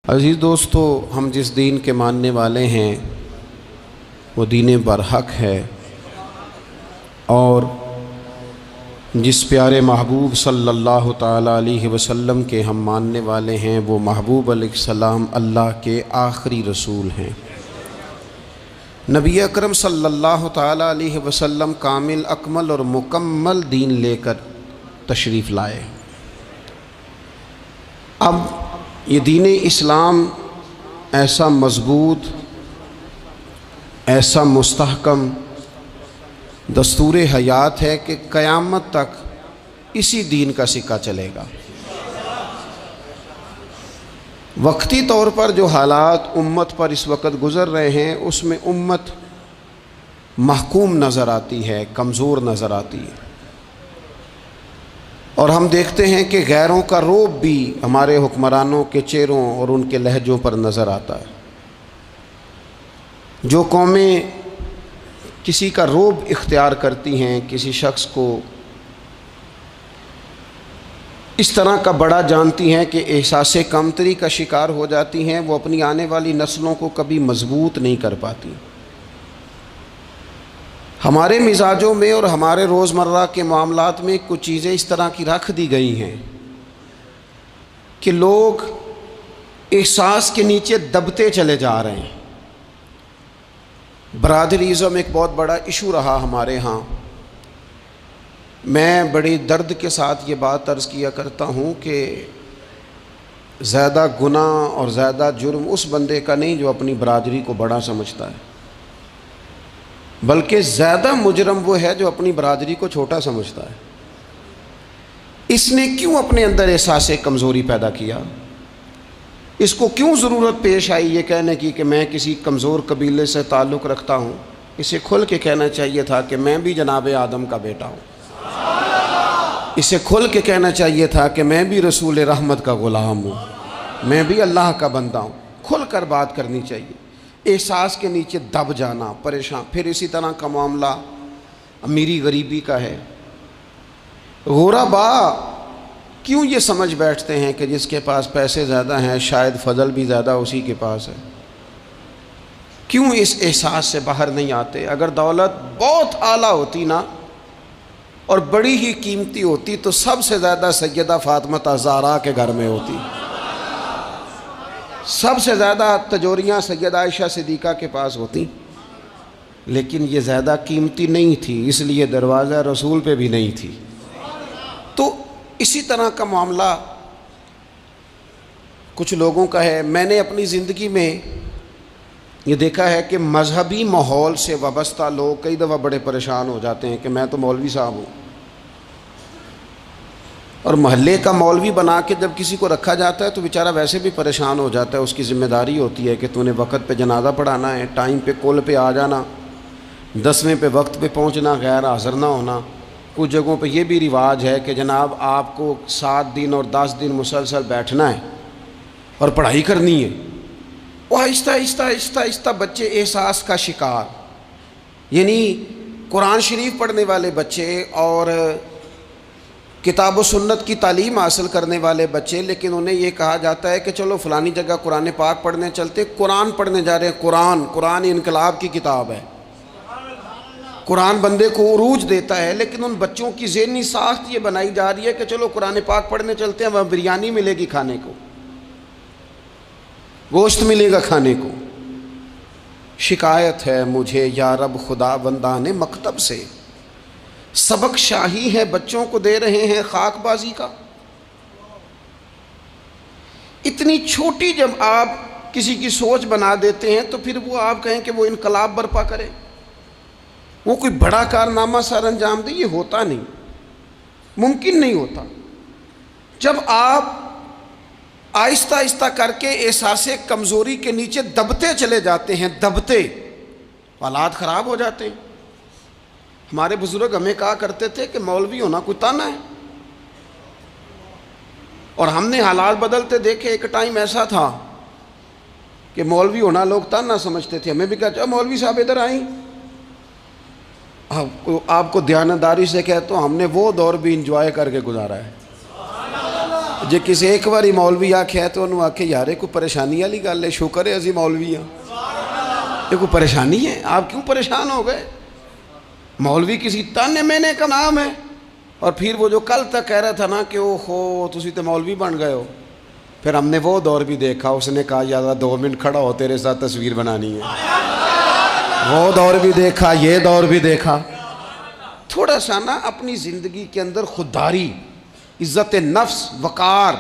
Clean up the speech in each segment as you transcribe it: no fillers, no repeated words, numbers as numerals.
عزیز دوستو، ہم جس دین کے ماننے والے ہیں وہ دین برحق ہے، اور جس پیارے محبوب صلی اللہ تعالیٰ علیہ وسلم کے ہم ماننے والے ہیں وہ محبوب علیہ السلام اللہ کے آخری رسول ہیں۔ نبی اکرم صلی اللہ تعالیٰ علیہ وسلم کامل، اکمل اور مکمل دین لے کر تشریف لائے۔ اب یہ دین اسلام ایسا مضبوط، ایسا مستحکم دستور حیات ہے کہ قیامت تک اسی دین کا سکہ چلے گا۔ وقتی طور پر جو حالات امت پر اس وقت گزر رہے ہیں اس میں امت محکوم نظر آتی ہے، کمزور نظر آتی ہے، اور ہم دیکھتے ہیں کہ غیروں کا رعب بھی ہمارے حکمرانوں کے چہروں اور ان کے لہجوں پر نظر آتا ہے۔ جو قومیں کسی کا رعب اختیار کرتی ہیں، کسی شخص کو اس طرح کا بڑا جانتی ہیں کہ احساس کمتری کا شکار ہو جاتی ہیں، وہ اپنی آنے والی نسلوں کو کبھی مضبوط نہیں کر پاتی۔ ہمارے مزاجوں میں اور ہمارے روزمرہ کے معاملات میں کچھ چیزیں اس طرح کی رکھ دی گئی ہیں کہ لوگ احساس کے نیچے دبتے چلے جا رہے ہیں۔ برادریزم ایک بہت بڑا ایشو رہا ہمارے ہاں۔ میں بڑی درد کے ساتھ یہ بات عرض کیا کرتا ہوں کہ زیادہ گناہ اور زیادہ جرم اس بندے کا نہیں جو اپنی برادری کو بڑا سمجھتا ہے، بلکہ زیادہ مجرم وہ ہے جو اپنی برادری کو چھوٹا سمجھتا ہے۔ اس نے کیوں اپنے اندر احساس کمزوری پیدا کیا؟ اس کو کیوں ضرورت پیش آئی یہ کہنے کی کہ میں کسی کمزور قبیلے سے تعلق رکھتا ہوں؟ اسے کھل کے کہنا چاہیے تھا کہ میں بھی جناب آدم کا بیٹا ہوں۔ اسے کھل کے کہنا چاہیے تھا کہ میں بھی رسول رحمت کا غلام ہوں، میں بھی اللہ کا بندہ ہوں۔ کھل کر بات کرنی چاہیے۔ احساس کے نیچے دب جانا، پریشان۔ پھر اسی طرح کا معاملہ امیری غریبی کا ہے۔ غربا کیوں یہ سمجھ بیٹھتے ہیں کہ جس کے پاس پیسے زیادہ ہیں شاید فضل بھی زیادہ اسی کے پاس ہے؟ کیوں اس احساس سے باہر نہیں آتے؟ اگر دولت بہت اعلیٰ ہوتی نا اور بڑی ہی قیمتی ہوتی تو سب سے زیادہ سیدہ فاطمہ زہرا کے گھر میں ہوتی، سب سے زیادہ تجوریاں سیدہ عائشہ صدیقہ کے پاس ہوتی، لیکن یہ زیادہ قیمتی نہیں تھی، اس لیے دروازہ رسول پہ بھی نہیں تھی۔ تو اسی طرح کا معاملہ کچھ لوگوں کا ہے۔ میں نے اپنی زندگی میں یہ دیکھا ہے کہ مذہبی ماحول سے وابستہ لوگ کئی دفعہ بڑے پریشان ہو جاتے ہیں کہ میں تو مولوی صاحب ہوں، اور محلے کا مولوی بنا کے جب کسی کو رکھا جاتا ہے تو بیچارہ ویسے بھی پریشان ہو جاتا ہے۔ اس کی ذمہ داری ہوتی ہے کہ تو نے وقت پہ جنازہ پڑھانا ہے، ٹائم پہ کول پہ آ جانا، 10ویں پہ وقت پہ پہنچنا، غیر حاضر نہ ہونا۔ کچھ جگہوں پہ یہ بھی رواج ہے کہ جناب آپ کو 7 دن اور 10 دن مسلسل بیٹھنا ہے اور پڑھائی کرنی ہے۔ وہ آہستہ آہستہ آہستہ آہستہ بچے احساس کا شکار، یعنی قرآن شریف پڑھنے والے بچے اور کتاب و سنت کی تعلیم حاصل کرنے والے بچے، لیکن انہیں یہ کہا جاتا ہے کہ چلو فلانی جگہ قرآن پاک پڑھنے چلتے، قرآن پڑھنے جا رہے ہیں۔ قرآن انقلاب کی کتاب ہے، قرآن بندے کو عروج دیتا ہے، لیکن ان بچوں کی ذہنی ساخت یہ بنائی جا رہی ہے کہ چلو قرآن پاک پڑھنے چلتے ہیں، وہاں بریانی ملے گی کھانے کو، گوشت ملے گا کھانے کو۔ شکایت ہے مجھے یا رب خدا بندان مکتب سے، سبق شاہی ہے بچوں کو دے رہے ہیں خاک بازی کا۔ اتنی چھوٹی جب آپ کسی کی سوچ بنا دیتے ہیں تو پھر وہ آپ کہیں کہ وہ انقلاب برپا کرے، وہ کوئی بڑا کارنامہ سر انجام دے، یہ ہوتا نہیں، ممکن نہیں ہوتا۔ جب آپ آہستہ آہستہ کر کے احساس کمزوری کے نیچے دبتے چلے جاتے ہیں، دبتے، حالات خراب ہو جاتے ہیں۔ ہمارے بزرگ ہمیں کہا کرتے تھے کہ مولوی ہونا کوئی تانا ہے، اور ہم نے حالات بدلتے دیکھے۔ ایک ٹائم ایسا تھا کہ مولوی ہونا لوگ تانا سمجھتے تھے، ہمیں بھی کہا مولوی صاحب ادھر آئیں۔ آپ کو دیانتداری سے کہتا ہوں ہم نے وہ دور بھی انجوائے کر کے گزارا ہے جے کسی ایک باری مولوی آکھے ہے تو انہوں آکھے یارے کوئی پریشانی والی گل ہے، شکر ہے اسی مولوی ہاں، یہ کوئی پریشانی ہے؟ آپ کیوں پریشان ہو گئے؟ مولوی کسی تانے مینے کا نام ہے۔ اور پھر وہ جو کل تک کہہ رہا تھا نا کہ اوہو تسی تو مولوی بن گئے ہو، پھر ہم نے وہ دور بھی دیکھا، اس نے کہا یار 2 منٹ کھڑا ہو تیرے ساتھ تصویر بنانی ہے، وہ دور بھی دیکھا، یہ دور بھی دیکھا۔ تھوڑا سا نا اپنی زندگی کے اندر خودداری، عزت نفس، وقار،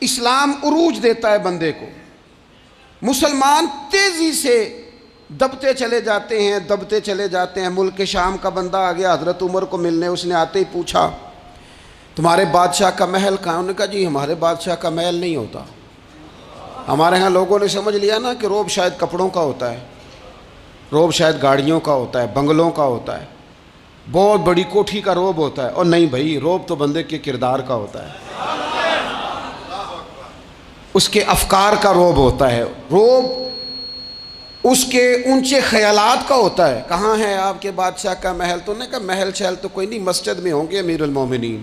اسلام عروج دیتا ہے بندے کو۔ مسلمان تیزی سے دبتے چلے جاتے ہیں۔ ملک شام کا بندہ آ گیا حضرت عمر کو ملنے، اس نے آتے ہی پوچھا تمہارے بادشاہ کا محل کہاں؟ انہوں نے کہا جی ہمارے بادشاہ کا محل نہیں ہوتا، ہمارے ہاں لوگوں نے سمجھ لیا نا کہ روب شاید کپڑوں کا ہوتا ہے، روب شاید گاڑیوں کا ہوتا ہے، بنگلوں کا ہوتا ہے، بہت بڑی کوٹھی کا روب ہوتا ہے۔ اور نہیں بھائی، روب تو بندے کے کردار کا ہوتا ہے، اس کے افکار کا روب ہوتا ہے، روب اس کے اونچے خیالات کا ہوتا ہے۔ کہاں ہے آپ کے بادشاہ کا محل؟ تو نے کہا محل شہل تو کوئی نہیں، مسجد میں ہوں گے امیر المومنین۔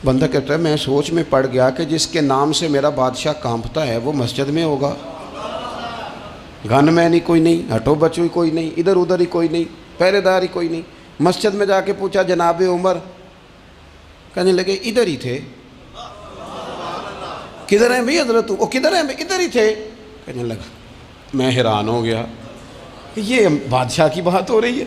بندہ کہتا ہے میں سوچ میں پڑ گیا کہ جس کے نام سے میرا بادشاہ کانپتا ہے وہ مسجد میں ہوگا، گن مین ہی کوئی نہیں، ہٹو بچو ہی کوئی نہیں، ادھر ادھر ہی کوئی نہیں، پہرے دار ہی کوئی نہیں۔ مسجد میں جا کے پوچھا جناب عمر، کہنے لگے ادھر ہی تھے۔ کدھر ہیں بھئی حضرت؟ وہ کدھر ہیں بھئی؟ ادھر ہی تھے۔ کہنے لگا میں حیران ہو گیا کہ یہ بادشاہ کی بات ہو رہی ہے۔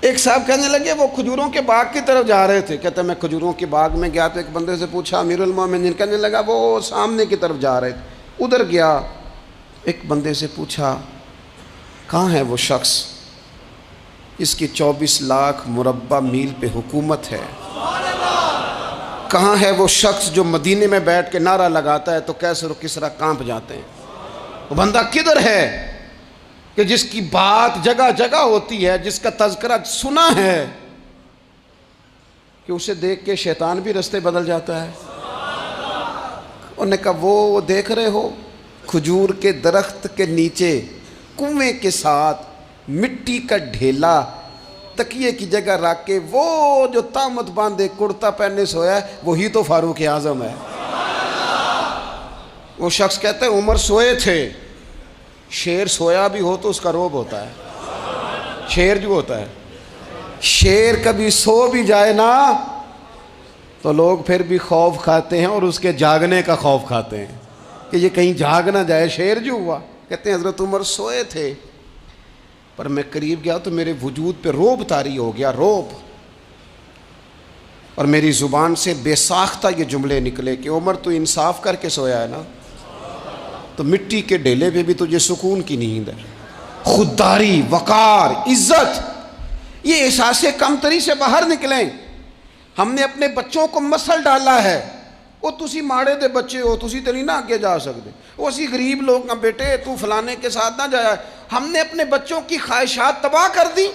ایک صاحب کہنے لگے وہ کھجوروں کے باغ کی طرف جا رہے تھے، کہتے میں کھجوروں کے باغ میں گیا تو ایک بندے سے پوچھا امیر المومنین، کہنے لگا وہ سامنے کی طرف جا رہے تھے، ادھر گیا۔ ایک بندے سے پوچھا کہاں ہے وہ شخص اس کی 24 لاکھ مربع میل پہ حکومت ہے؟ کہاں ہے وہ شخص جو مدینے میں بیٹھ کے نعرہ لگاتا ہے تو کیسر و کسریٰ کانپ جاتے ہیں؟ وہ بندہ کدھر ہے کہ جس کی بات جگہ جگہ ہوتی ہے، جس کا تذکرہ سنا ہے کہ اسے دیکھ کے شیطان بھی رستے بدل جاتا ہے؟ انہوں نے کہا وہ دیکھ رہے ہو کھجور کے درخت کے نیچے کنویں کے ساتھ مٹی کا ڈھیلا تکیے کی جگہ رکھ کے وہ جو تامت باندھے کرتا پہنے سویا ہے وہی تو فاروق اعظم ہے۔ وہ شخص کہتا ہے عمر سوئے تھے۔ شیر سویا بھی ہو تو اس کا روب ہوتا ہے۔ شیر جو ہوتا ہے، شیر کبھی سو بھی جائے نا تو لوگ پھر بھی خوف کھاتے ہیں، اور اس کے جاگنے کا خوف کھاتے ہیں کہ یہ کہیں جاگ نہ جائے۔ شیر جو ہوا، کہتے ہیں حضرت عمر سوئے تھے پر میں قریب گیا تو میرے وجود پہ روب طاری ہو گیا، روب، اور میری زبان سے بے ساختہ یہ جملے نکلے کہ عمر تو انصاف کر کے سویا ہے نا، تو مٹی کے ڈھیلے پہ بھی تجھے سکون کی نیند ہے۔ خودداری، وقار، عزت، یہ احساس کمتری سے باہر نکلیں۔ ہم نے اپنے بچوں کو مسل ڈالا ہے، وہ تسی ماڑے دے بچے ہو، تسی تو نہیں نہ آگے جا سکتے، وہ اسی غریب لوگ کا بیٹے تو فلانے کے ساتھ نہ جایا۔ ہم نے اپنے بچوں کی خواہشات تباہ کر دی،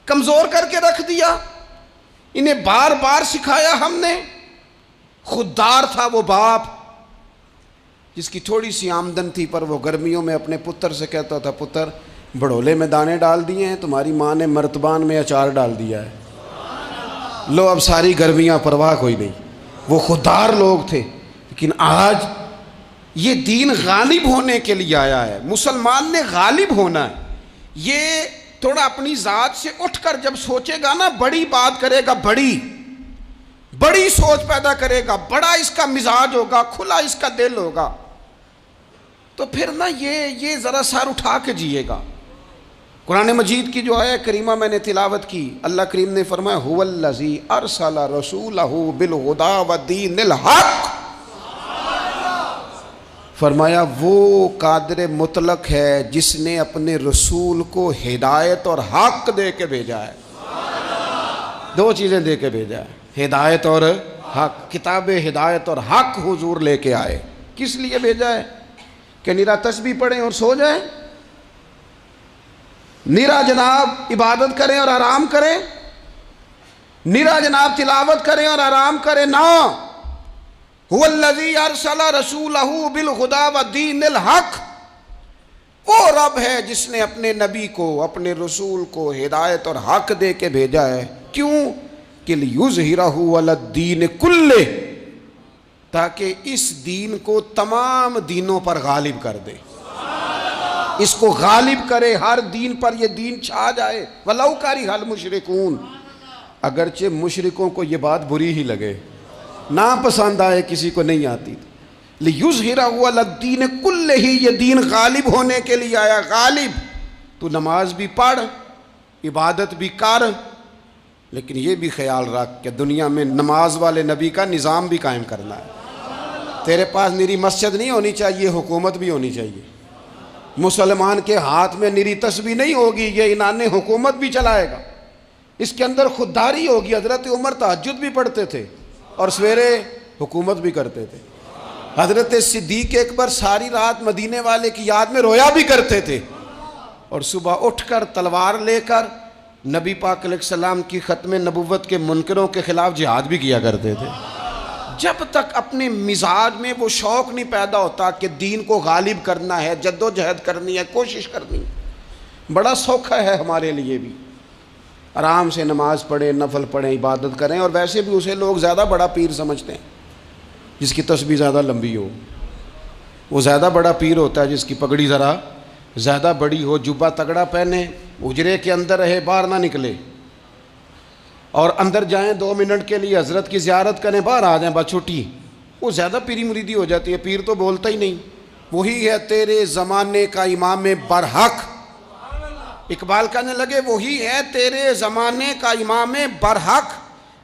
کمزور کر کے رکھ دیا، انہیں بار بار سکھایا ہم نے۔ خوددار تھا وہ باپ جس کی تھوڑی سی آمدن تھی، پر وہ گرمیوں میں اپنے پتر سے کہتا تھا پتر بڑھولے میں دانے ڈال دیے ہیں، تمہاری ماں نے مرتبان میں اچار ڈال دیا ہے، لو اب ساری گرمیاں پرواہ کوئی نہیں۔ وہ خوددار لوگ تھے۔ لیکن آج یہ دین غالب ہونے کے لیے آیا ہے، مسلمان نے غالب ہونا ہے۔ یہ تھوڑا اپنی ذات سے اٹھ کر جب سوچے گا نا، بڑی بات کرے گا، بڑی سوچ پیدا کرے گا، بڑا اس کا مزاج ہوگا، کھلا اس کا دل ہوگا، تو پھر نا یہ ذرا سر اٹھا کے جیے گا۔ قرآن مجید کی جو آیت کریمہ میں نے تلاوت کی، اللہ کریم نے فرمایا هو الذی ارسل رسولہ بالہدی ودین الحق، فرمایا وہ قادر مطلق ہے جس نے اپنے رسول کو ہدایت اور حق دے کے بھیجا ہے۔ دو چیزیں دے کے بھیجا ہے، ہدایت اور حق۔ کتاب ہدایت اور حق حضور لے کے آئے۔ کس لیے بھیجا ہے؟ کہ نیرا تسبیح پڑھیں اور سو جائیں، نیرا جناب عبادت کریں اور آرام کریں، نیرا جناب تلاوت کریں اور آرام کریں، نہ۔ هو الذی ارسل رسولہ بالہدی ودین الحق، وہ رب ہے جس نے اپنے نبی کو، اپنے رسول کو ہدایت اور حق دے کے بھیجا ہے۔ کیوں؟ کہ لیظہرہ علی الدین کلہ، تاکہ اس دین کو تمام دینوں پر غالب کر دے، اس کو غالب کرے، ہر دین پر یہ دین چھا جائے۔ وَلَوْ كَرِهَ الْمُشْرِكُونَ، اگرچہ مشرکوں کو یہ بات بری ہی لگے، ناپسند آئے، کسی کو نہیں آتی، لِيُظْهِرَهُ عَلَى الدِّينِ كُلِّهِ، یہ دین غالب ہونے کے لیے آیا۔ غالب، تو نماز بھی پڑھ، عبادت بھی کر، لیکن یہ بھی خیال رکھ کہ دنیا میں نماز والے نبی کا نظام بھی قائم کرنا ہے۔ تیرے پاس نری مسجد نہیں ہونی چاہیے، حکومت بھی ہونی چاہیے۔ مسلمان کے ہاتھ میں نری تسبیح نہیں ہوگی، یہ انان حکومت بھی چلائے گا، اس کے اندر خودداری ہوگی۔ حضرت عمر تہجد بھی پڑھتے تھے اور سویرے حکومت بھی کرتے تھے۔ حضرت صدیق اکبر ساری رات مدینے والے کی یاد میں رویا بھی کرتے تھے، اور صبح اٹھ کر تلوار لے کر نبی پاک علیہ السلام کی ختم نبوت کے منکروں کے خلاف جہاد بھی کیا کرتے تھے۔ جب تک اپنے مزاج میں وہ شوق نہیں پیدا ہوتا کہ دین کو غالب کرنا ہے، جد و جہد کرنی ہے، کوشش کرنی ہے، بڑا سوکھا ہے ہمارے لیے بھی، آرام سے نماز پڑھیں، نفل پڑھیں، عبادت کریں، اور ویسے بھی اسے لوگ زیادہ بڑا پیر سمجھتے ہیں جس کی تسبیح زیادہ لمبی ہو، وہ زیادہ بڑا پیر ہوتا ہے جس کی پگڑی ذرا زیادہ بڑی ہو، جبہ تگڑا پہنے، اجرے کے اندر رہے، باہر نہ نکلے، اور اندر جائیں 2 منٹ کے لیے حضرت کی زیارت کریں، باہر آ جائیں، بس چھٹی، وہ زیادہ پیری مریدی ہو جاتی ہے۔ پیر تو بولتا ہی نہیں۔ وہی ہے تیرے زمانے کا امام برحق، اقبال کہنے لگے وہی ہے تیرے زمانے کا امام برحق،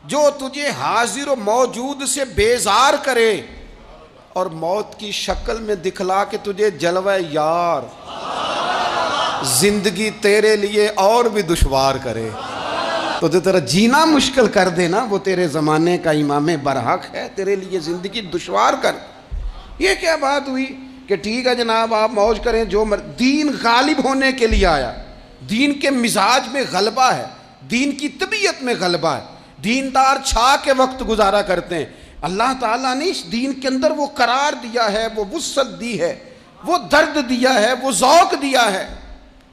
جو تجھے حاضر و موجود سے بیزار کرے اور موت کی شکل میں دکھلا کے تجھے جلوہ یار، زندگی تیرے لیے اور بھی دشوار کرے، تو تیرا جینا مشکل کر دینا، وہ تیرے زمانے کا امام برحق ہے، تیرے لیے زندگی دشوار کر۔ یہ کیا بات ہوئی کہ ٹھیک ہے جناب آپ موج کریں جو دین غالب ہونے کے لیے آیا، دین کے مزاج میں غلبہ ہے، دین کی طبیعت میں غلبہ ہے، دیندار چھا کے وقت گزارا کرتے ہیں۔ اللہ تعالیٰ نے اس دین کے اندر وہ قرار دیا ہے، وہ وسعت دی ہے، وہ درد دیا ہے، وہ ذوق دیا ہے۔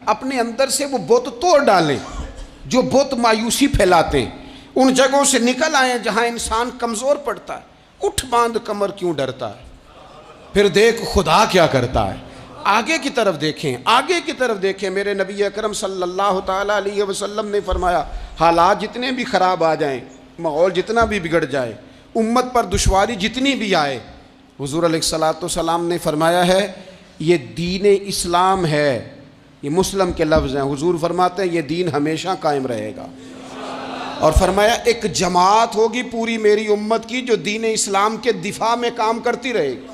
اپنے اندر سے وہ بت توڑ ڈالیں جو بت مایوسی پھیلاتے ہیں، ان جگہوں سے نکل آئیں جہاں انسان کمزور پڑتا ہے، اٹھ باندھ کمر کیوں ڈرتا ہے، پھر دیکھ خدا کیا کرتا ہے۔ آگے کی طرف دیکھیں، آگے کی طرف دیکھیں۔ میرے نبی اکرم صلی اللہ تعالیٰ علیہ وسلم نے فرمایا حالات جتنے بھی خراب آ جائیں، ماحول جتنا بھی بگڑ جائے، امت پر دشواری جتنی بھی آئے، حضور علیہ السلام نے فرمایا ہے یہ دین اسلام ہے، یہ مسلم کے لفظ ہیں، حضور فرماتے ہیں یہ دین ہمیشہ قائم رہے گا، اور فرمایا ایک جماعت ہوگی پوری میری امت کی جو دین اسلام کے دفاع میں کام کرتی رہے گی،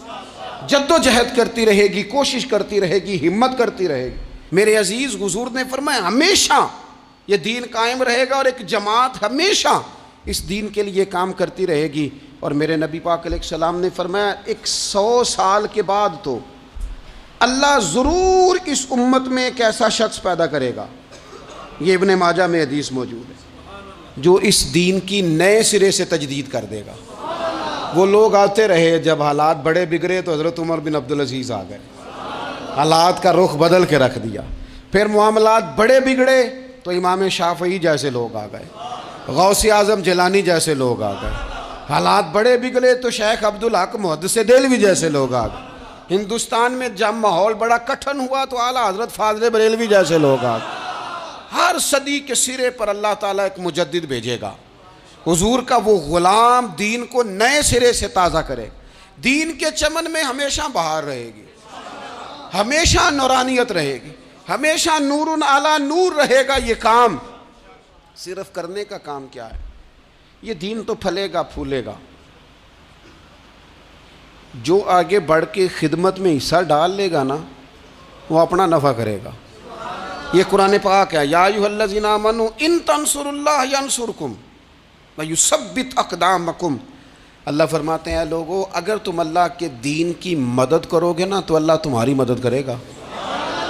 جد و جہد کرتی رہے گی، کوشش کرتی رہے گی، ہمت کرتی رہے گی۔ میرے عزیز حضور نے فرمایا ہمیشہ یہ دین قائم رہے گا، اور ایک جماعت ہمیشہ اس دین کے لیے کام کرتی رہے گی۔ اور میرے نبی پاک علیہ السلام نے فرمایا 100 سال کے بعد تو اللہ ضرور اس امت میں ایک ایسا شخص پیدا کرے گا، یہ ابن ماجہ میں حدیث موجود ہے، جو اس دین کی نئے سرے سے تجدید کر دے گا۔ وہ لوگ آتے رہے، جب حالات بڑے بگڑے تو حضرت عمر بن عبدالعزیز آ گئے، حالات کا رخ بدل کے رکھ دیا۔ پھر معاملات بڑے بگڑے تو امام شافعی جیسے لوگ آ گئے، غوث اعظم جیلانی جیسے لوگ آ گئے۔ حالات بڑے بگڑے تو شیخ عبدالحق محدث دہلوی جیسے لوگ آ گئے۔ ہندوستان میں جب ماحول بڑا کٹھن ہوا تو اعلیٰ حضرت فاضل بریلوی جیسے لوگ آ گئے۔ ہر صدی کے سرے پر اللہ تعالیٰ ایک مجدد بھیجے گا، حضور کا وہ غلام دین کو نئے سرے سے تازہ کرے۔ دین کے چمن میں ہمیشہ بہار رہے گی، ہمیشہ نورانیت رہے گی، ہمیشہ نور علی نور رہے گا۔ یہ کام صرف کرنے کا کام کیا ہے؟ یہ دین تو پھلے گا پھولے گا، جو آگے بڑھ کے خدمت میں حصہ ڈال لے گا نا وہ اپنا نفع کرے گا۔ یہ قرآن پاک ہے، یا ایھا الذین آمنوا ان تنصروا اللہ ینصرکم ویثبت اقدامکم۔ اللہ فرماتے ہیں اے لوگو اگر تم اللہ کے دین کی مدد کرو گے نا تو اللہ تمہاری مدد کرے گا،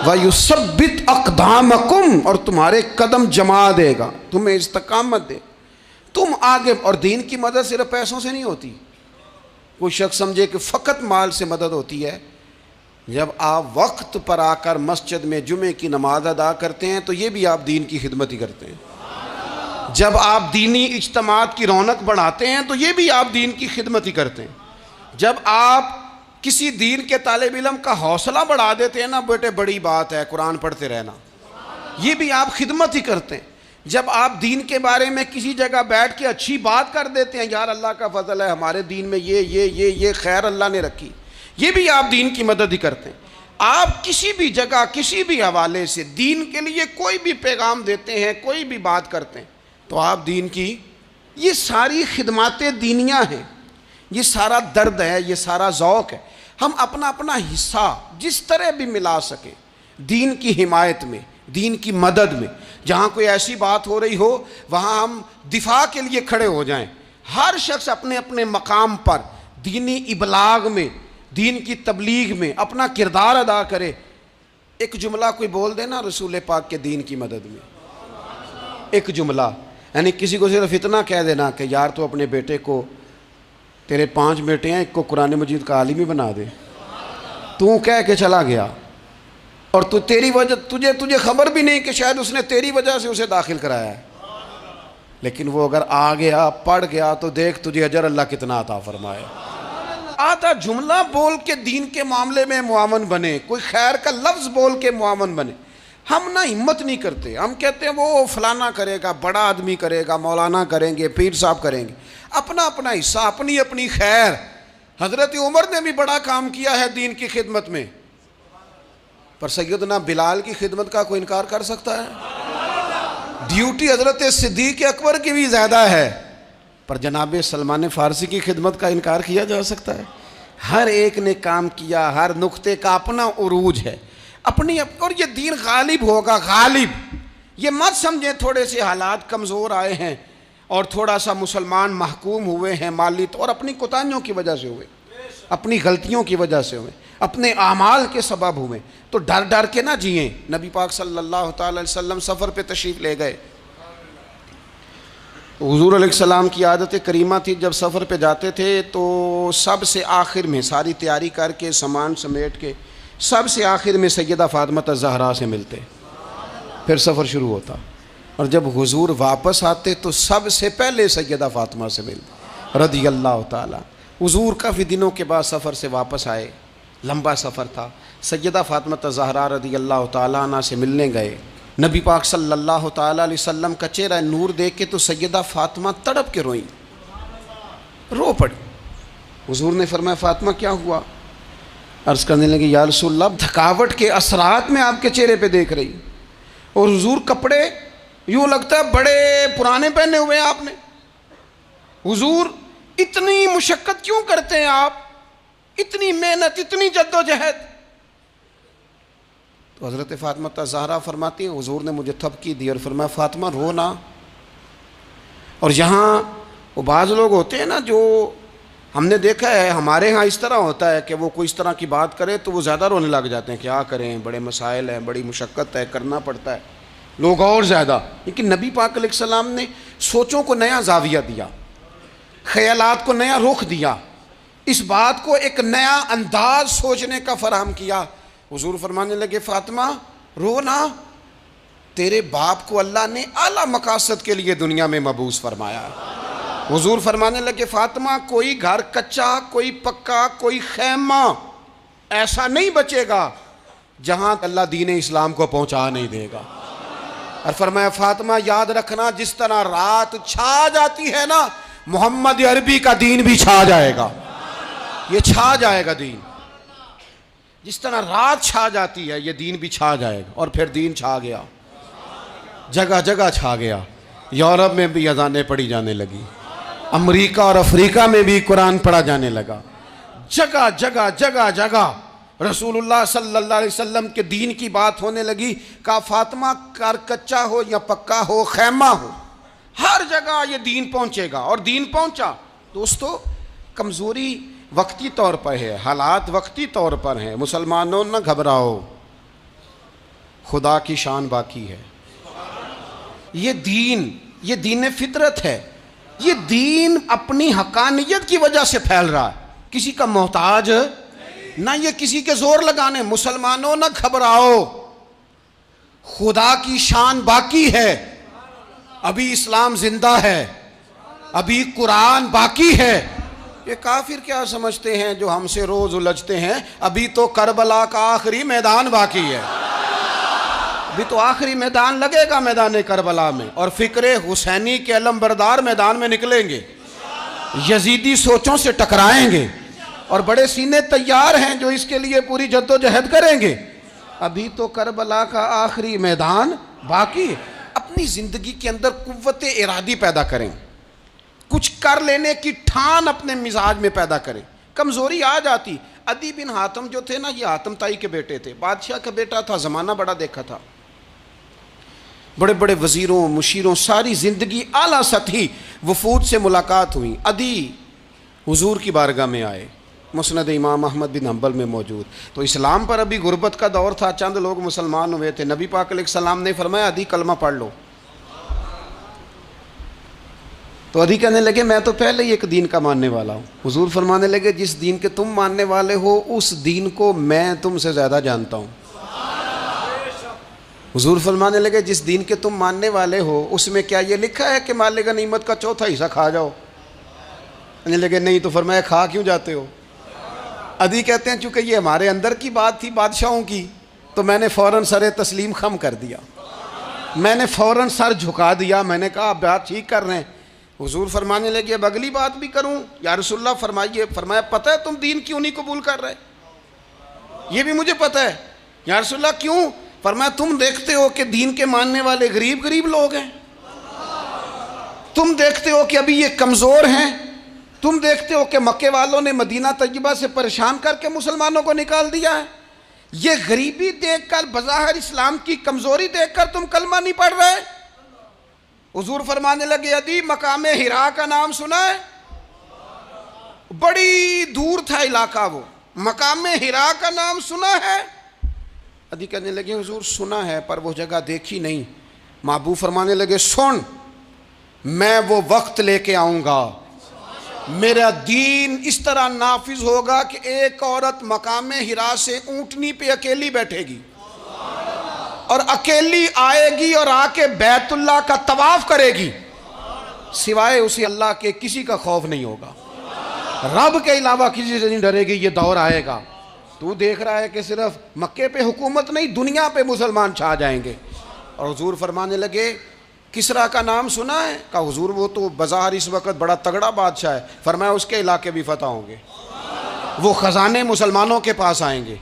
ویثبت اقدامکم، اور تمہارے قدم جما دے گا، تمہیں استقامت دے، تم آگے۔ اور دین کی مدد صرف پیسوں سے نہیں ہوتی۔ کوئی شخص سمجھے کہ فقط مال سے مدد ہوتی ہے، جب آپ وقت پر آ کر مسجد میں جمعے کی نماز ادا کرتے ہیں تو یہ بھی آپ دین کی خدمت ہی کرتے ہیں۔ جب آپ دینی اجتماعات کی رونق بڑھاتے ہیں تو یہ بھی آپ دین کی خدمت ہی کرتے ہیں۔ جب آپ کسی دین کے طالب علم کا حوصلہ بڑھا دیتے ہیں نا، بیٹے بڑی بات ہے قرآن پڑھتے رہنا، یہ بھی آپ خدمت ہی کرتے ہیں۔ جب آپ دین کے بارے میں کسی جگہ بیٹھ کے اچھی بات کر دیتے ہیں، یار اللہ کا فضل ہے ہمارے دین میں یہ خیر اللہ نے رکھی، یہ بھی آپ دین کی مدد ہی کرتے ہیں۔ آپ کسی بھی جگہ کسی بھی حوالے سے دین کے لیے کوئی بھی پیغام دیتے ہیں، کوئی بھی بات کرتے ہیں، تو آپ دین کی یہ ساری خدمات دینیاں ہیں، یہ سارا درد ہے، یہ سارا ذوق ہے۔ ہم اپنا اپنا حصہ جس طرح بھی ملا سکیں دین کی حمایت میں، دین کی مدد میں، جہاں کوئی ایسی بات ہو رہی ہو وہاں ہم دفاع کے لیے کھڑے ہو جائیں۔ ہر شخص اپنے اپنے مقام پر دینی ابلاغ میں، دین کی تبلیغ میں اپنا کردار ادا کرے۔ ایک جملہ کوئی بول دے نا رسول پاک کے دین کی مدد میں، ایک جملہ، یعنی کسی کو صرف اتنا کہہ دینا کہ یار تو اپنے بیٹے کو، تیرے 5 بیٹے ہیں، ایک کو قرآن مجید کا عالم ہی بنا دے، تو کہہ کے چلا گیا اور تو تیری وجہ تجھے خبر بھی نہیں کہ شاید اس نے تیری وجہ سے اسے داخل کرایا ہے، لیکن وہ اگر آ گیا پڑھ گیا تو دیکھ تجھے اجر اللہ کتنا عطا فرمائے۔ آدھا جملہ بول کے دین کے معاملے میں معاون بنے، کوئی خیر کا لفظ بول کے معاون بنے۔ ہم نہ ہمت نہیں کرتے، ہم کہتے ہیں وہ فلانا کرے گا، بڑا آدمی کرے گا، مولانا کریں گے، پیر صاحب کریں گے، اپنا اپنا حصہ، اپنی اپنی خیر۔ حضرت عمر نے بھی بڑا کام کیا ہے دین کی خدمت میں، پر سیدنا بلال کی خدمت کا کوئی انکار کر سکتا ہے؟ ڈیوٹی حضرت صدیق اکبر کی بھی زیادہ ہے، پر جناب سلمان فارسی کی خدمت کا انکار کیا جا سکتا ہے؟ ہر ایک نے کام کیا، ہر نقطے کا اپنا عروج ہے، اور یہ دین غالب ہوگا، غالب۔ یہ مت سمجھیں تھوڑے سے حالات کمزور آئے ہیں اور تھوڑا سا مسلمان محکوم ہوئے ہیں مالی طور، اپنی کوتاہیوں کی وجہ سے ہوئے، اپنی غلطیوں کی وجہ سے ہوئے، اپنے اعمال کے سبب ہوئے، تو ڈر ڈر کے نہ جئیں۔ نبی پاک صلی اللہ تعالی علیہ وسلم سفر پہ تشریف لے گئے، حضور علیہ السلام کی عادت کریمہ تھی جب سفر پہ جاتے تھے تو سب سے آخر میں ساری تیاری کر کے سامان سمیٹ کے سب سے آخر میں سیدہ فاطمہ الزہرا سے ملتے، پھر سفر شروع ہوتا، اور جب حضور واپس آتے تو سب سے پہلے سیدہ فاطمہ سے ملتے رضی اللہ تعالیٰ۔ حضور کافی دنوں کے بعد سفر سے واپس آئے، لمبا سفر تھا، سیدہ فاطمہ الزہرا رضی اللہ تعالیٰ عنہ سے ملنے گئے۔ نبی پاک صلی اللہ تعالیٰ علیہ وسلم کا چہرہ نور دیکھ کے تو سیدہ فاطمہ تڑپ کے روئیں، رو پڑی۔ حضور نے فرمایا فاطمہ کیا ہوا؟ عرض کرنے لگے یا رسول اللہ تھکاوٹ کے اثرات میں آپ کے چہرے پہ دیکھ رہی، اور حضور کپڑے یوں لگتا ہے بڑے پرانے پہنے ہوئے ہیں آپ نے، حضور اتنی مشقت کیوں کرتے ہیں آپ، اتنی محنت، اتنی جد و جہد؟ تو حضرت فاطمہ الزہرا فرماتی ہیں حضور نے مجھے تھپکی دی اور فرمایا فاطمہ رو نا۔ اور یہاں وہ بعض لوگ ہوتے ہیں نا جو ہم نے دیکھا ہے، ہمارے ہاں اس طرح ہوتا ہے کہ وہ کوئی اس طرح کی بات کرے تو وہ زیادہ رونے لگ جاتے ہیں، کیا کریں بڑے مسائل ہیں، بڑی مشقت ہے، کرنا پڑتا ہے، لوگ اور زیادہ۔ لیکن نبی پاک علیہ السلام نے سوچوں کو نیا زاویہ دیا، خیالات کو نیا رخ دیا، اس بات کو ایک نیا انداز سوچنے کا فراہم کیا۔ حضور فرمانے لگے فاطمہ رو نا، تیرے باپ کو اللہ نے اعلیٰ مقاصد کے لیے دنیا میں مبعوث فرمایا ہے۔ حضور فرمانے لگے فاطمہ کوئی گھر کچا، کوئی پکا، کوئی خیمہ ایسا نہیں بچے گا جہاں اللہ دین اسلام کو پہنچا نہیں دے گا۔ اور فرمایا فاطمہ یاد رکھنا جس طرح رات چھا جاتی ہے نا، محمد عربی کا دین بھی چھا جائے گا، یہ چھا جائے گا دین، جس طرح رات چھا جاتی ہے یہ دین بھی چھا جائے گا۔ اور پھر دین چھا گیا، جگہ جگہ چھا گیا، یورپ میں بھی اذانیں پڑھی جانے لگی، امریکہ اور افریقہ میں بھی قرآن پڑھا جانے لگا، جگہ جگہ جگہ جگہ رسول اللہ صلی اللہ علیہ وسلم کے دین کی بات ہونے لگی۔ کہا فاطمہ گھر کچا ہو یا پکا ہو، خیمہ ہو، ہر جگہ یہ دین پہنچے گا، اور دین پہنچا۔ دوستو کمزوری وقتی طور پر ہے، حالات وقتی طور پر ہیں، مسلمانوں نہ گھبراؤ، خدا کی شان باقی ہے۔ یہ دین فطرت ہے، یہ دین اپنی حقانیت کی وجہ سے پھیل رہا ہے، کسی کا محتاج نہ یہ کسی کے زور لگانے۔ مسلمانوں نہ گھبراؤ، خدا کی شان باقی ہے، ابھی اسلام زندہ ہے، ابھی قرآن باقی ہے۔ یہ کافر کیا سمجھتے ہیں جو ہم سے روز الجھتے ہیں؟ ابھی تو کربلا کا آخری میدان باقی ہے، ابھی تو آخری میدان لگے گا میدان کربلا میں، اور فکر حسینی کے علم بردار میدان میں نکلیں گے، یزیدی سوچوں سے ٹکرائیں گے، اور بڑے سینے تیار ہیں جو اس کے لیے پوری جد و جہد کریں گے۔ ابھی تو کربلا کا آخری میدان باقی ہے۔ اپنی زندگی کے اندر قوت ارادی پیدا کریں، کچھ کر لینے کی ٹھان اپنے مزاج میں پیدا کریں۔ کمزوری آ جاتی۔ عدی بن حاتم جو تھے نا، یہ حاتم تائی کے بیٹے تھے، بادشاہ کا بیٹا تھا، زمانہ بڑا دیکھا تھا، بڑے بڑے وزیروں مشیروں، ساری زندگی اعلیٰ سطحی وفود سے ملاقات ہوئی۔ عدی حضور کی بارگاہ میں آئے، مسند امام احمد بن حنبل میں موجود۔ تو اسلام پر ابھی غربت کا دور تھا، چند لوگ مسلمان ہوئے تھے۔ نبی پاک علیہ السلام نے فرمایا عدی کلمہ پڑھ لو۔ تو عدی کہنے لگے میں تو پہلے ہی ایک دین کا ماننے والا ہوں۔ حضور فرمانے لگے جس دین کے تم ماننے والے ہو اس دین کو میں تم سے زیادہ جانتا ہوں۔ حضور فرمانے لگے جس دین کے تم ماننے والے ہو اس میں کیا یہ لکھا ہے کہ مال غنیمت کا چوتھا حصہ کھا جاؤ؟ کہنے لگے نہیں۔ تو فرمایا کھا کیوں جاتے ہو؟ عدی کہتے ہیں چونکہ یہ ہمارے اندر کی بات تھی بادشاہوں کی، تو میں نے فوراً سر تسلیم خم کر دیا، میں نے فوراً سر جھکا دیا، میں نے کہا آپ بات ٹھیک کر رہے ہیں۔ حضور فرمانے لگے اب اگلی بات بھی کروں یا رسول اللہ فرمائیے؟ فرمایا پتہ ہے تم دین کیوں نہیں قبول کر رہے؟ یہ بھی مجھے پتہ ہے۔ یا رسول اللہ کیوں؟ فرمایا تم دیکھتے ہو کہ دین کے ماننے والے غریب غریب لوگ ہیں، تم دیکھتے ہو کہ ابھی یہ کمزور ہیں، تم دیکھتے ہو کہ مکے والوں نے مدینہ طیبہ سے پریشان کر کے مسلمانوں کو نکال دیا ہے، یہ غریبی دیکھ کر بظاہر اسلام کی کمزوری دیکھ کر تم کلمہ نہیں پڑھ رہے؟ حضور فرمانے لگے عدی مقام حرا کا نام سنا ہے؟ بڑی دور تھا علاقہ، وہ مقام حرا کا نام سنا ہے؟ عدی کہنے لگے حضور سنا ہے پر وہ جگہ دیکھی نہیں۔ محبوب فرمانے لگے سن، میں وہ وقت لے کے آؤں گا، میرا دین اس طرح نافذ ہوگا کہ ایک عورت مقام حرا سے اونٹنی پہ اکیلی بیٹھے گی اور اکیلی آئے گی اور آ کے بیت اللہ کا طواف کرے گی، سوائے اسے اللہ کے کسی کا خوف نہیں ہوگا، رب کے علاوہ کسی سے نہیں ڈرے گی۔ یہ دور آئے گا، تو دیکھ رہا ہے کہ صرف مکے پہ حکومت نہیں دنیا پہ مسلمان چھا جائیں گے۔ اور حضور فرمانے لگے کسرا کا نام سنا ہے؟ کہا حضور وہ تو بظاہر اس وقت بڑا تگڑا بادشاہ ہے۔ فرمایا اس کے علاقے بھی فتح ہوں گے، وہ خزانے مسلمانوں کے پاس آئیں گے۔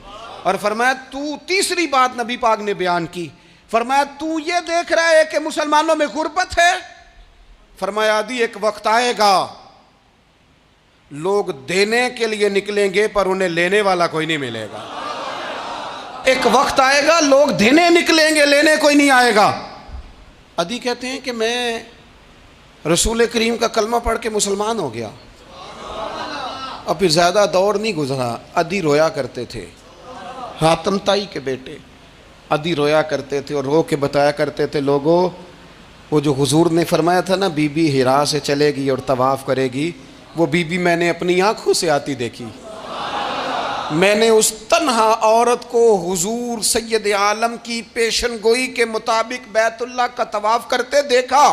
اور فرمایا تو تیسری بات نبی پاک نے بیان کی، فرمایا تو یہ دیکھ رہا ہے کہ مسلمانوں میں غربت ہے؟ فرمایا عدی ایک وقت آئے گا لوگ دینے کے لیے نکلیں گے پر انہیں لینے والا کوئی نہیں ملے گا۔ ایک وقت آئے گا لوگ دینے نکلیں گے لینے کوئی نہیں آئے گا۔ عدی کہتے ہیں کہ میں رسول کریم کا کلمہ پڑھ کے مسلمان ہو گیا، اور پھر زیادہ دور نہیں گزرا، عدی رویا کرتے تھے، حاتم تائی کے بیٹے عدی رویا کرتے تھے اور رو کے بتایا کرتے تھے لوگوں وہ جو حضور نے فرمایا تھا نا بی بی حرا سے چلے گی اور طواف کرے گی، وہ بی بی میں نے اپنی آنکھوں سے آتی دیکھی، میں نے اس تنہا عورت کو حضور سید عالم کی پیشن گوئی کے مطابق بیت اللہ کا طواف کرتے دیکھا،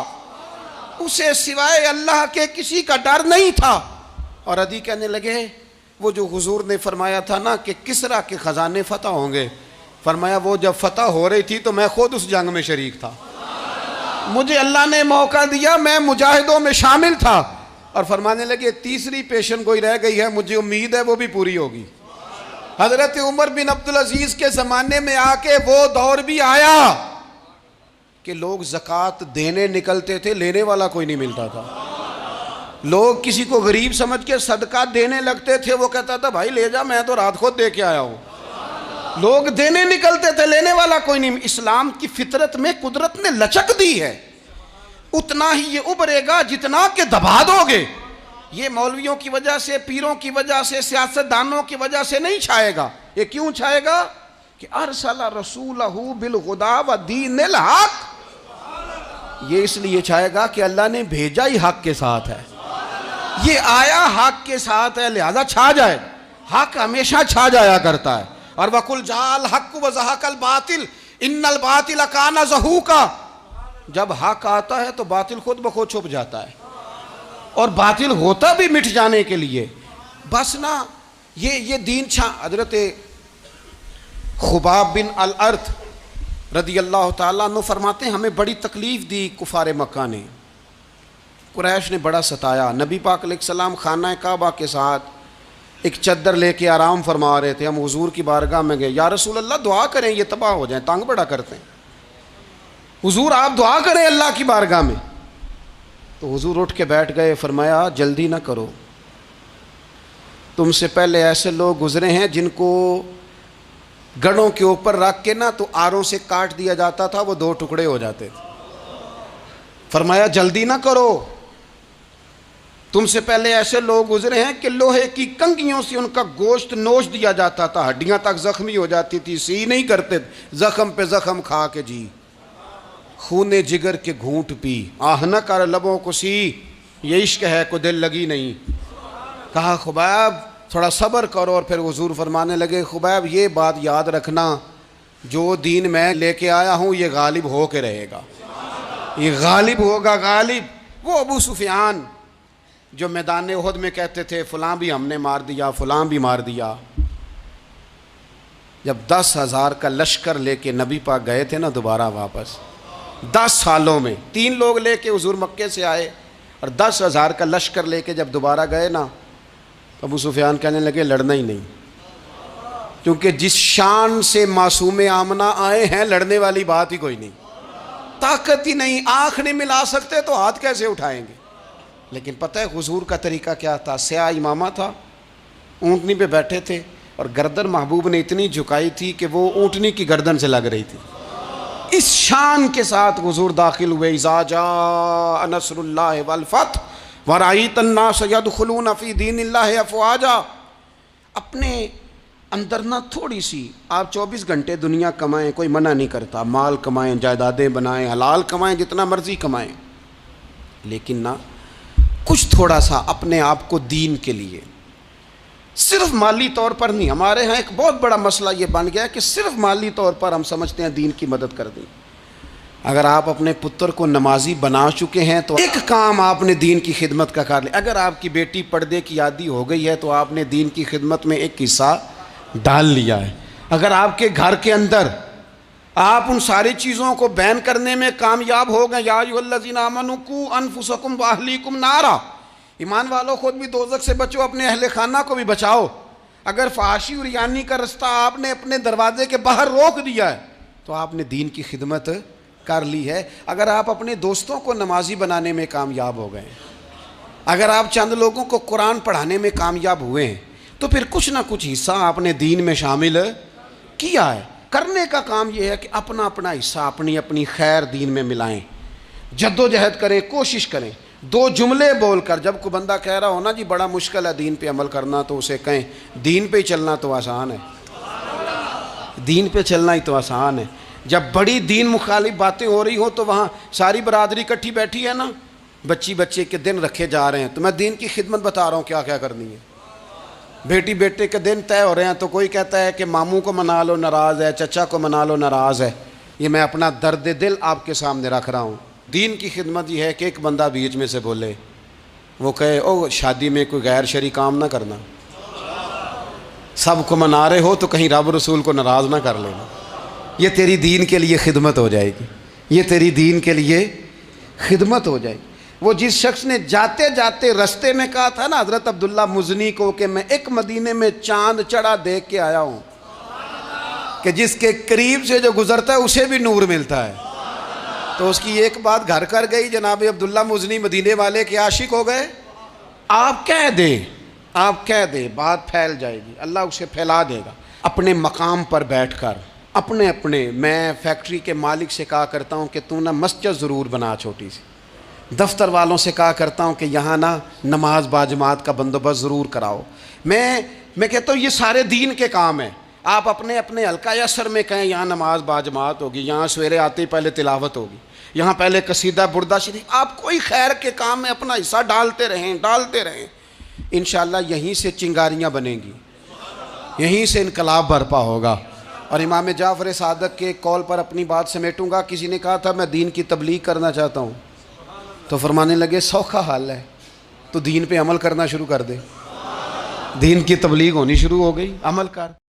اسے سوائے اللہ کے کسی کا ڈر نہیں تھا۔ اور عدی کہنے لگے وہ جو حضور نے فرمایا تھا نا کہ کسرا کے خزانے فتح ہوں گے، فرمایا وہ جب فتح ہو رہی تھی تو میں خود اس جنگ میں شریک تھا، مجھے اللہ نے موقع دیا، میں مجاہدوں میں شامل تھا۔ اور فرمانے لگے تیسری پیشن گوئی رہ گئی ہے، مجھے امید ہے وہ بھی پوری ہوگی۔ حضرت عمر بن عبدالعزیز کے زمانے میں آ کے وہ دور بھی آیا کہ لوگ زکوٰۃ دینے نکلتے تھے، لینے والا کوئی نہیں ملتا تھا، لوگ کسی کو غریب سمجھ کے صدقہ دینے لگتے تھے، وہ کہتا تھا بھائی لے جا میں تو رات خود دے کے آیا ہوں، لوگ دینے نکلتے تھے لینے والا کوئی نہیں۔ اسلام کی فطرت میں قدرت نے لچک دی ہے، اتنا ہی یہ ابھرے گا جتنا کہ دبا دو گے۔ یہ مولویوں کی وجہ سے، پیروں کی وجہ سے، سیاستدانوں کی وجہ سے نہیں چھائے گا۔ یہ کیوں چھائے گا کہ ارسل رسولہ بالہدی ودین الحق، یہ اس لیے چھائے گا کہ اللہ نے بھیجا ہی حق کے ساتھ ہے، یہ آیا حق کے ساتھ ہے، لہذا چھا جائے۔ حق ہمیشہ چھا جایا کرتا ہے۔ اور وَقُلْ جَاءَ الْحَقُّ وَزَهَقَ الْبَاطِلُ إِنَّ الْبَاطِلَ كَانَ زَهُوقًا، جب حق آتا ہے تو باطل خود بخود چھپ جاتا ہے، اور باطل ہوتا بھی مٹ جانے کے لیے بس نا یہ دین حضرت خباب بن الارت رضی اللہ تعالیٰ عنہ فرماتے ہیں ہمیں بڑی تکلیف دی کفار مکہ نے، قریش نے بڑا ستایا۔ نبی پاک علیہ السلام خانہ کعبہ کے ساتھ ایک چادر لے کے آرام فرما رہے تھے، ہم حضور کی بارگاہ میں گئے، یا رسول اللہ دعا کریں یہ تباہ ہو جائیں، تنگ بڑا کرتے ہیں، حضور آپ دعا کریں اللہ کی بارگاہ میں۔ تو حضور اٹھ کے بیٹھ گئے، فرمایا جلدی نہ کرو، تم سے پہلے ایسے لوگ گزرے ہیں جن کو گڑوں کے اوپر رکھ کے نا تو آروں سے کاٹ دیا جاتا تھا، وہ 2 ٹکڑے ہو جاتے تھے۔ فرمایا جلدی نہ کرو، تم سے پہلے ایسے لوگ گزرے ہیں کہ لوہے کی کنگھیوں سے ان کا گوشت نوچ دیا جاتا تھا، ہڈیاں تک زخمی ہو جاتی تھی، سی نہیں کرتے، زخم پہ زخم کھا کے جی، خونے جگر کے گھونٹ پی، آہ نہ کر لبوں کو سی، یہ عشق ہے کو دل لگی نہیں۔ کہا خبیب تھوڑا صبر کرو، اور پھر حضور فرمانے لگے خبیب یہ بات یاد رکھنا، جو دین میں لے کے آیا ہوں یہ غالب ہو کے رہے گا، یہ غالب ہوگا، غالب۔ وہ ابو سفیان جو میدان احد میں کہتے تھے فلاں بھی ہم نے مار دیا، فلاں بھی مار دیا، جب 10,000 کا لشکر لے کے نبی پاک گئے تھے نا دوبارہ واپس، 10 سالوں میں 3 لوگ لے کے حضور مکے سے آئے، اور 10,000 کا لشکر لے کے جب دوبارہ گئے نا، ابو سفیان کہنے لگے لڑنا ہی نہیں، کیونکہ جس شان سے معصوم آمنہ آئے ہیں لڑنے والی بات ہی کوئی نہیں، طاقت ہی نہیں، آنکھ نہیں ملا سکتے تو ہاتھ کیسے اٹھائیں گے۔ لیکن پتہ ہے حضور کا طریقہ کیا تھا؟ سیاہ امامہ تھا، اونٹنی پہ بیٹھے تھے، اور گردن محبوب نے اتنی جھکائی تھی کہ وہ اونٹنی کی گردن سے لگ رہی تھی، اس شان کے ساتھ حضور داخل ہوئے۔ اذا جاء نصر اللہ والفتح ورأیت الناس یدخلون فی دین اللہ افواجا۔ اپنے اندر نہ تھوڑی سی، آپ 24 گھنٹے دنیا کمائیں، کوئی منع نہیں کرتا، مال کمائیں، جائیدادیں بنائیں، حلال کمائیں، جتنا مرضی کمائیں، لیکن نہ کچھ تھوڑا سا اپنے آپ کو دین کے لیے، صرف مالی طور پر نہیں۔ ہمارے ہاں ایک بہت بڑا مسئلہ یہ بن گیا کہ صرف مالی طور پر ہم سمجھتے ہیں دین کی مدد کر دیں۔ اگر آپ اپنے پتر کو نمازی بنا چکے ہیں تو ایک کام آپ نے دین کی خدمت کا کر لیا۔ اگر آپ کی بیٹی پردے کی عادی ہو گئی ہے تو آپ نے دین کی خدمت میں ایک حصہ ڈال لیا ہے۔ اگر آپ کے گھر کے اندر آپ ان ساری چیزوں کو بین کرنے میں کامیاب ہو گئے، یا ایھا الذین آمنوا قوا انفسکم واہلیکم نارا، ایمان والو خود بھی دوزخ سے بچو، اپنے اہل خانہ کو بھی بچاؤ۔ اگر فحاشی اور ریانی کا رستہ آپ نے اپنے دروازے کے باہر روک دیا ہے تو آپ نے دین کی خدمت کر لی ہے۔ اگر آپ اپنے دوستوں کو نمازی بنانے میں کامیاب ہو گئے، اگر آپ چند لوگوں کو قرآن پڑھانے میں کامیاب ہوئے ہیں، تو پھر کچھ نہ کچھ حصہ آپ نے دین میں شامل کیا ہے۔ کرنے کا کام یہ ہے کہ اپنا اپنا حصہ، اپنی اپنی خیر دین میں ملائیں، جد و جہد کریں، کوشش کریں۔ 2 جملے بول کر، جب کوئی بندہ کہہ رہا ہو نا جی بڑا مشکل ہے دین پہ عمل کرنا، تو اسے کہیں دین پہ ہی چلنا تو آسان ہے، دین پہ چلنا ہی تو آسان ہے۔ جب بڑی دین مخالف باتیں ہو رہی ہوں تو وہاں ساری برادری اکٹھی بیٹھی ہے نا، بچے کے دن رکھے جا رہے ہیں، تو میں دین کی خدمت بتا رہا ہوں کیا کیا کرنی ہے۔ بیٹے کے دن طے ہو رہے ہیں تو کوئی کہتا ہے کہ ماموں کو منا لو ناراض ہے، چچا کو منا لو ناراض ہے۔ یہ میں اپنا درد دل آپ کے سامنے رکھ رہا ہوں۔ دین کی خدمت یہ ہے کہ ایک بندہ بیچ میں سے بولے، وہ کہے او شادی میں کوئی غیر شرعی کام نہ کرنا، سب کو منا رہے ہو تو کہیں رب رسول کو ناراض نہ کر لینا۔ یہ تیری دین کے لیے خدمت ہو جائے گی، یہ تیری دین کے لیے خدمت ہو جائے گی۔ وہ جس شخص نے جاتے جاتے رستے میں کہا تھا نا حضرت عبداللہ مزنی کو کہ میں ایک مدینے میں چاند چڑھا دیکھ کے آیا ہوں کہ جس کے قریب سے جو گزرتا ہے اسے بھی نور ملتا ہے، تو اس کی ایک بات گھر کر گئی، جناب عبداللہ مزنی مدینے والے کے عاشق ہو گئے۔ آپ کہہ دیں بات پھیل جائے گی، اللہ اسے پھیلا دے گا۔ اپنے مقام پر بیٹھ کر اپنے میں فیکٹری کے مالک سے کہا کرتا ہوں کہ تو نا مسجد ضرور بنا چھوٹی سی، دفتر والوں سے کہا کرتا ہوں کہ یہاں نا نماز باجماعت کا بندوبست ضرور کراؤ۔ میں کہتا ہوں یہ سارے دین کے کام ہیں۔ آپ اپنے حلقہ اثر میں کہیں یہاں نماز باجماعت ہوگی، یہاں سویرے آتے ہی پہلے تلاوت ہوگی، یہاں پہلے قصیدہ بردہ شریف، آپ کوئی خیر کے کام میں اپنا حصہ ڈالتے رہیں، انشاءاللہ یہیں سے چنگاریاں بنیں گی، یہیں سے انقلاب برپا ہوگا، اور امام جعفر صادق کے قول پر اپنی بات سمیٹوں گا. کسی نے کہا تھا میں دین کی تبلیغ کرنا چاہتا ہوں, تو فرمانے لگے سوکھا حال ہے, تو دین پہ عمل کرنا شروع کر دے. دین کی تبلیغ ہونی شروع ہو گئی, عمل کر.